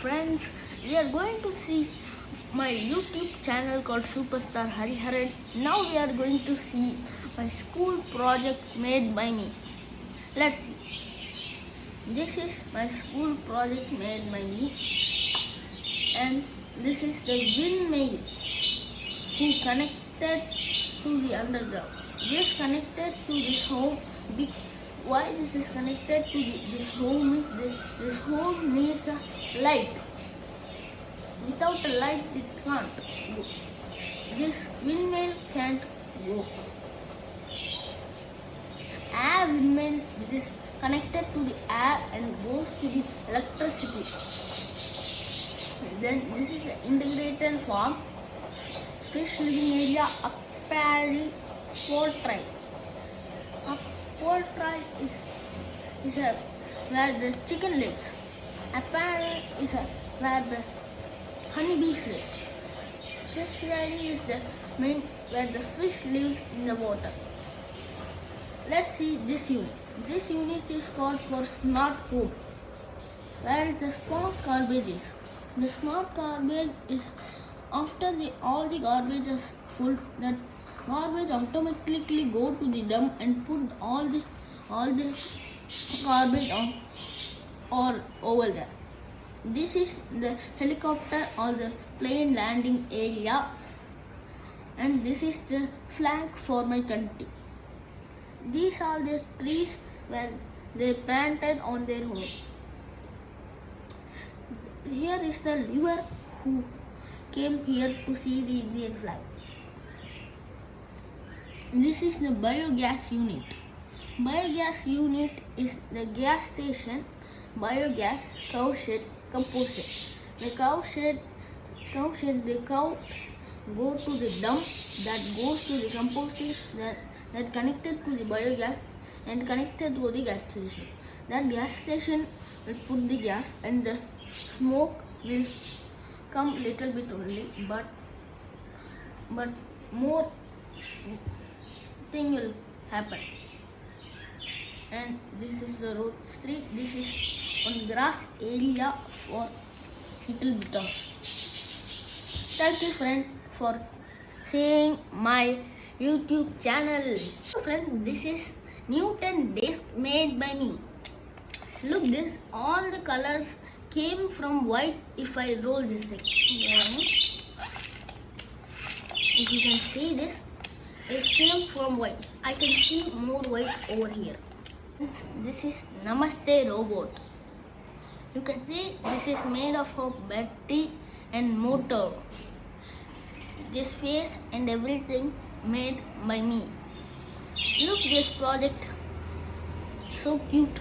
friends, we are going to see my YouTube channel called Superstar Hariharan. Now we are going to see my school project made by me. Let's see. This is my school project made by me, and this is the windmill who connected to the underground. This connected to this home. Why this is connected to this home is this home needs a light. Without a light it can't go. This windmill can't go. Air windmill is connected to the air and goes to the electricity. Then this is the integrated farm. Fish living area, apiary, poultry. Poultry is where the chicken lives. Apiary is where the honeybees live. Fish rearing is the main where the fish lives in the water. Let's see this unit. This unit is called for smart home, where the smart garbage is. The smart garbage is after all the garbage is full, that garbage automatically go to the dump and put all the garbage on or over there. This is the helicopter or the plane landing area, and this is the flag for my country. These are the trees where they planted on their home. Here is the liver who came here to see the Indian flag. This is the biogas unit. Biogas unit is the gas station, biogas, cow shed, compost shed. The cow shed, the cow go to the dump that goes to the compost shed that connected to the biogas and connected to the gas station. That gas station will put the gas and the smoke will come little bit only, but more thing will happen. And this is the road street. This is on grass area for little bit of. Thank you friend for seeing my YouTube channel. Friends, this is Newton disc made by me. Look, this all the colors came from white. If I roll this thing, if you can see this, it came from white. I can see more white over here. This is Namaste robot. You can see this is made of a battery and motor. This face and everything made by me. Look this project, so cute.